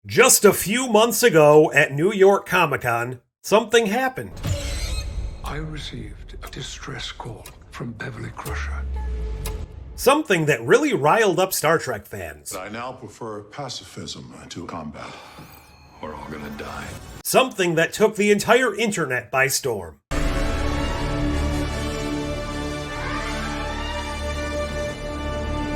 Just a few months ago at New York Comic-Con, something happened. I received a distress call from Beverly Crusher. Something that really riled up Star Trek fans. I now prefer pacifism to combat. We're all gonna die. Something that took the entire internet by storm.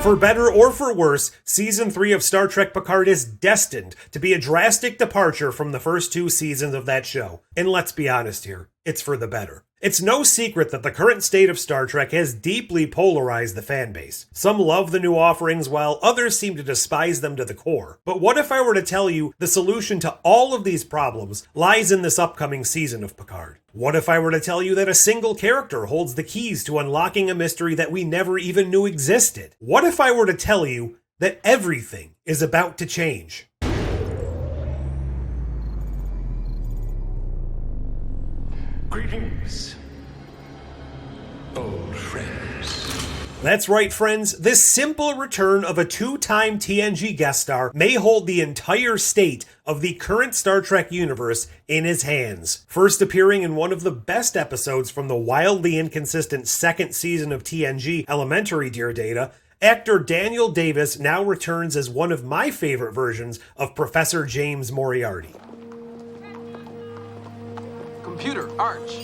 For better or for worse, Season 3 of Star Trek Picard is destined to be a drastic departure from the first two seasons of that show. And let's be honest here, it's for the better. It's no secret that the current state of Star Trek has deeply polarized the fan base. Some love the new offerings while others seem to despise them to the core. But what if I were to tell you the solution to all of these problems lies in this upcoming season of Picard? What if I were to tell you that a single character holds the keys to unlocking a mystery that we never even knew existed? What if I were to tell you that everything is about to change? Greetings, old friends. That's right, friends. This simple return of a two-time TNG guest star may hold the entire state of the current Star Trek universe in his hands. First appearing in one of the best episodes from the wildly inconsistent second season of TNG, Elementary Dear Data, actor Daniel Davis now returns as one of my favorite versions of Professor James Moriarty. Computer, Arch.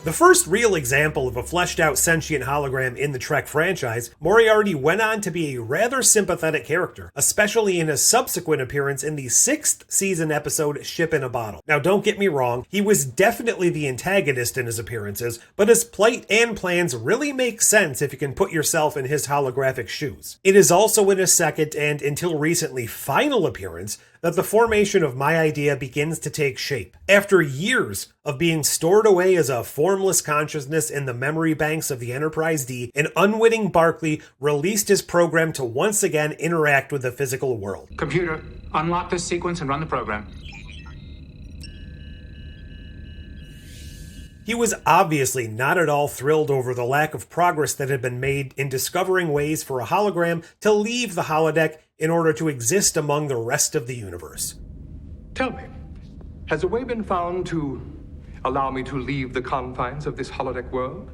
The first real example of a fleshed-out sentient hologram in the Trek franchise, Moriarty went on to be a rather sympathetic character, especially in his subsequent appearance in the 6th season episode Ship in a Bottle. Now don't get me wrong, he was definitely the antagonist in his appearances, but his plight and plans really make sense if you can put yourself in his holographic shoes. It is also in his second and, until recently, final appearance that the formation of my idea begins to take shape. After years of being stored away as a formless consciousness in the memory banks of the Enterprise D, an unwitting Barclay released his program to once again interact with the physical world. Computer, unlock this sequence and run the program. He was obviously not at all thrilled over the lack of progress that had been made in discovering ways for a hologram to leave the holodeck in order to exist among the rest of the universe. Tell me, has a way been found to allow me to leave the confines of this holodeck world?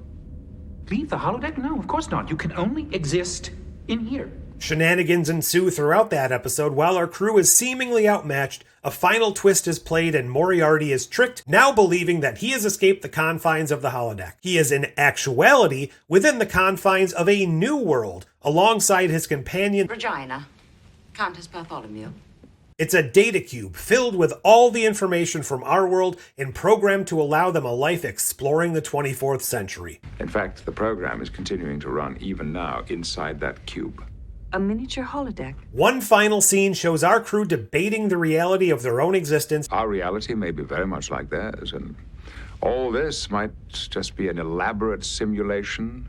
Leave the holodeck? No, of course not. You can only exist in here. Shenanigans ensue throughout that episode. While our crew is seemingly outmatched, a final twist is played and Moriarty is tricked, now believing that he has escaped the confines of the holodeck. He is in actuality within the confines of a new world, alongside his companion Regina, Countess Bartholomew. It's a data cube filled with all the information from our world and programmed to allow them a life exploring the 24th century. In fact, the program is continuing to run even now inside that cube. A miniature holodeck. One final scene shows our crew debating the reality of their own existence. Our reality may be very much like theirs, and all this might just be an elaborate simulation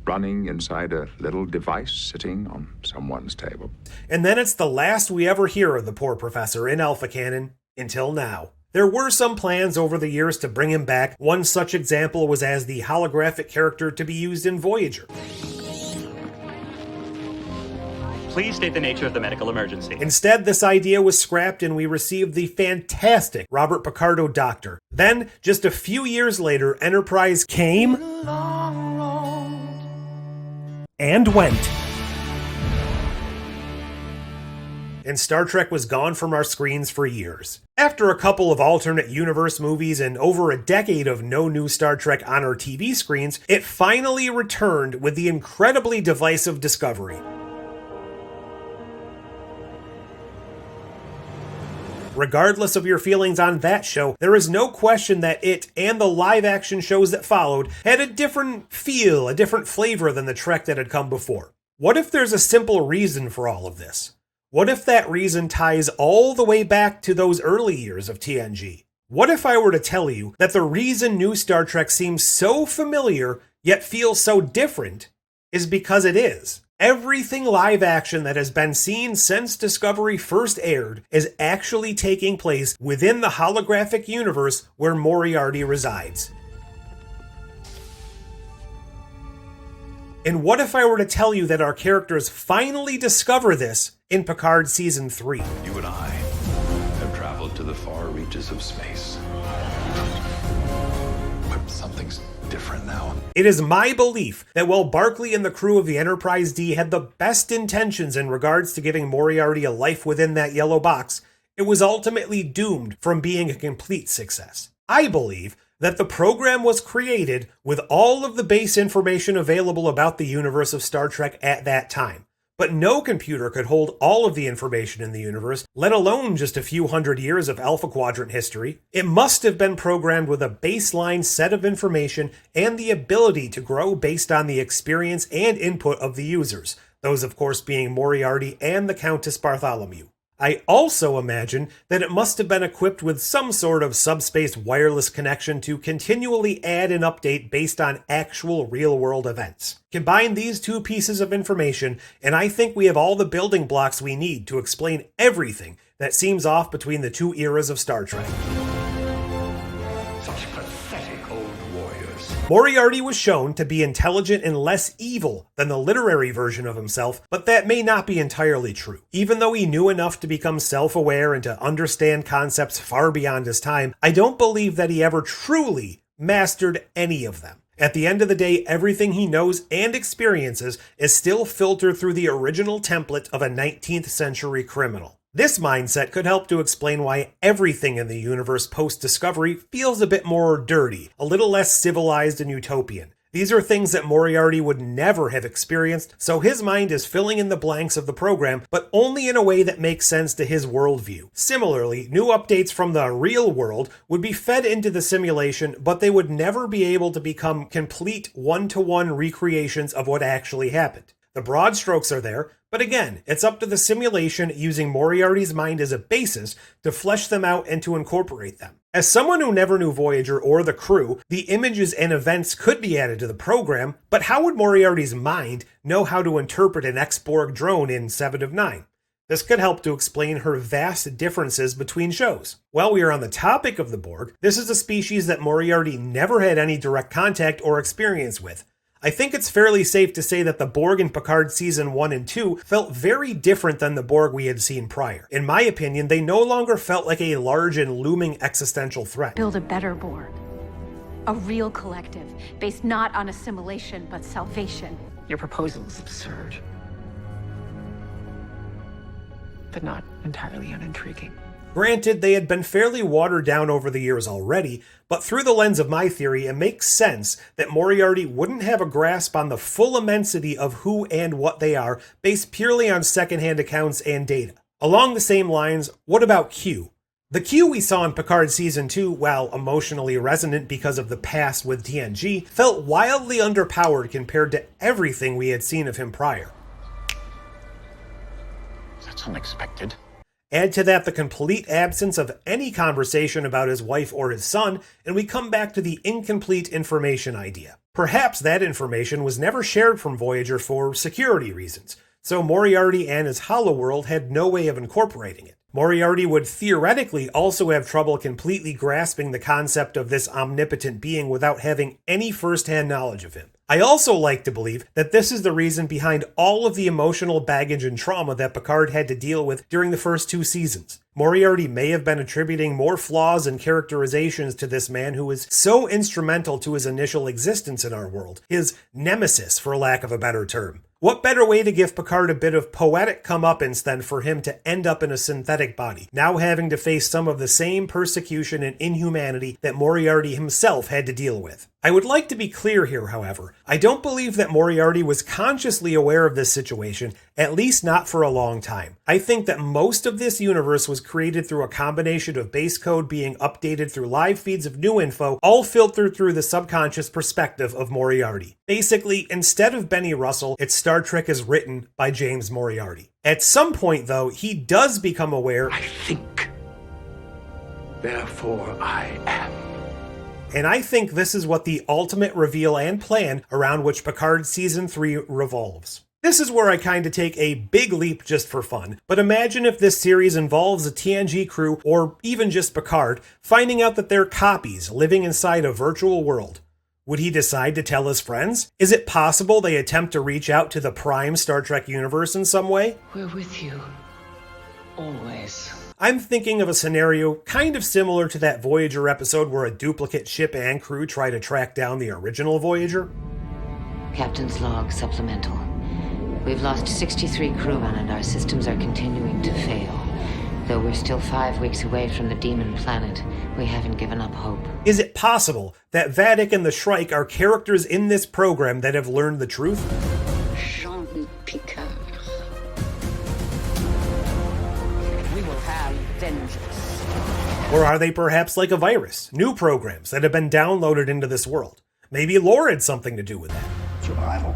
running inside a little device sitting on someone's table. And then it's the last we ever hear of the poor professor in Alpha Canon, until now. There were some plans over the years to bring him back. One such example was as the holographic character to be used in Voyager. Please state the nature of the medical emergency. Instead, this idea was scrapped and we received the fantastic Robert Picardo Doctor. Then, just a few years later, Enterprise came and went. And Star Trek was gone from our screens for years. After a couple of alternate universe movies and over a decade of no new Star Trek on our TV screens, it finally returned with the incredibly divisive Discovery. Regardless of your feelings on that show, there is no question that it and the live-action shows that followed had a different feel, a different flavor than the Trek that had come before. What if there's a simple reason for all of this? What if that reason ties all the way back to those early years of TNG? What if I were to tell you that the reason new Star Trek seems so familiar yet feels so different is because it is? Everything live action that has been seen since Discovery first aired is actually taking place within the holographic universe where Moriarty resides. And what if I were to tell you that our characters finally discover this in Picard Season 3? You and I look to the far reaches of space. But something's different now. It is my belief that while Barclay and the crew of the Enterprise D had the best intentions in regards to giving Moriarty a life within that yellow box, it was ultimately doomed from being a complete success. I believe that the program was created with all of the base information available about the universe of Star Trek at that time. But no computer could hold all of the information in the universe, let alone just a few hundred years of Alpha Quadrant history. It must have been programmed with a baseline set of information and the ability to grow based on the experience and input of the users, those of course being Moriarty and the Countess Bartholomew. I also imagine that it must have been equipped with some sort of subspace wireless connection to continually add and update based on actual real-world events. Combine these two pieces of information, and I think we have all the building blocks we need to explain everything that seems off between the two eras of Star Trek. Such pathetic old warriors. Moriarty was shown to be intelligent and less evil than the literary version of himself, but that may not be entirely true. Even though he knew enough to become self-aware and to understand concepts far beyond his time, I don't believe that he ever truly mastered any of them. At the end of the day, everything he knows and experiences is still filtered through the original template of a 19th century criminal. This mindset could help to explain why everything in the universe post-Discovery feels a bit more dirty, a little less civilized and utopian. These are things that Moriarty would never have experienced, so his mind is filling in the blanks of the program, but only in a way that makes sense to his worldview. Similarly, new updates from the real world would be fed into the simulation, but they would never be able to become complete one-to-one recreations of what actually happened. The broad strokes are there, but again, it's up to the simulation using Moriarty's mind as a basis to flesh them out and to incorporate them. As someone who never knew Voyager or the crew, the images and events could be added to the program, but how would Moriarty's mind know how to interpret an X-Borg drone in 7 of 9? This could help to explain her vast differences between shows. While we are on the topic of the Borg, this is a species that Moriarty never had any direct contact or experience with. I think it's fairly safe to say that the Borg in Picard Season 1 and 2 felt very different than the Borg we had seen prior. In my opinion, they no longer felt like a large and looming existential threat. Build a better Borg. A real collective, based not on assimilation, but salvation. Your proposal is absurd, but not entirely unintriguing. Granted, they had been fairly watered down over the years already, but through the lens of my theory, it makes sense that Moriarty wouldn't have a grasp on the full immensity of who and what they are, based purely on secondhand accounts and data. Along the same lines, what about Q? The Q we saw in Picard Season 2, while emotionally resonant because of the past with TNG, felt wildly underpowered compared to everything we had seen of him prior. That's unexpected. Add to that the complete absence of any conversation about his wife or his son, and we come back to the incomplete information idea. Perhaps that information was never shared from Voyager for security reasons, so Moriarty and his Holoworld had no way of incorporating it. Moriarty would theoretically also have trouble completely grasping the concept of this omnipotent being without having any first-hand knowledge of him. I also like to believe that this is the reason behind all of the emotional baggage and trauma that Picard had to deal with during the first 2 seasons. Moriarty may have been attributing more flaws and characterizations to this man who was so instrumental to his initial existence in our world, his nemesis, for lack of a better term. What better way to give Picard a bit of poetic comeuppance than for him to end up in a synthetic body, now having to face some of the same persecution and inhumanity that Moriarty himself had to deal with. I would like to be clear here, however. I don't believe that Moriarty was consciously aware of this situation, at least not for a long time. I think that most of this universe was created through a combination of base code being updated through live feeds of new info, all filtered through the subconscious perspective of Moriarty. Basically, instead of Benny Russell, it's Star Trek is written by James Moriarty. At some point, though, he does become aware. I think. Therefore I am. And I think this is what the ultimate reveal and plan around which Picard Season 3 revolves. This is where I kind of take a big leap just for fun, but imagine if this series involves a TNG crew, or even just Picard, finding out that they're copies living inside a virtual world. Would he decide to tell his friends? Is it possible they attempt to reach out to the prime Star Trek universe in some way? We're with you. Always. I'm thinking of a scenario kind of similar to that Voyager episode where a duplicate ship and crew try to track down the original Voyager. Captain's log supplemental. We've lost 63 crewmen and our systems are continuing to fail. Though we're still 5 weeks away from the demon planet, we haven't given up hope. Is it possible that Vatic and the Shrike are characters in this program that have learned the truth? Jean Picard. We will have vengeance. Or are they perhaps like a virus, new programs that have been downloaded into this world? Maybe lore had something to do with that. Survival.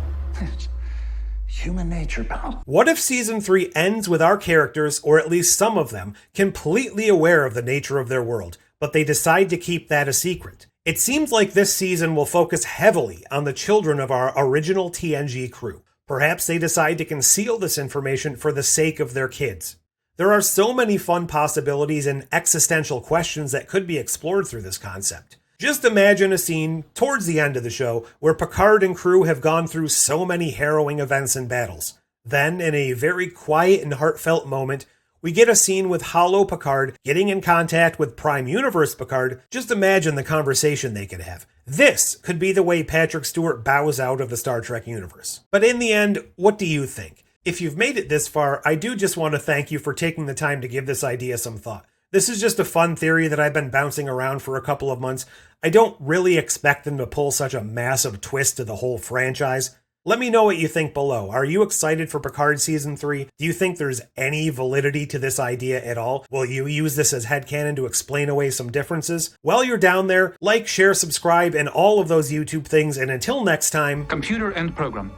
Human nature, pal. What if Season 3 ends with our characters, or at least some of them, completely aware of the nature of their world, but they decide to keep that a secret? It seems like this season will focus heavily on the children of our original TNG crew. Perhaps they decide to conceal this information for the sake of their kids. There are so many fun possibilities and existential questions that could be explored through this concept. Just imagine a scene towards the end of the show where Picard and crew have gone through so many harrowing events and battles. Then, in a very quiet and heartfelt moment, we get a scene with Holo Picard getting in contact with Prime Universe Picard. Just imagine the conversation they could have. This could be the way Patrick Stewart bows out of the Star Trek universe. But in the end, what do you think? If you've made it this far, I do just want to thank you for taking the time to give this idea some thought. This is just a fun theory that I've been bouncing around for a couple of months. I don't really expect them to pull such a massive twist to the whole franchise. Let me know what you think below. Are you excited for Picard Season 3? Do you think there's any validity to this idea at all? Will you use this as headcanon to explain away some differences? While you're down there, like, share, subscribe, and all of those YouTube things, and until next time... Computer and program.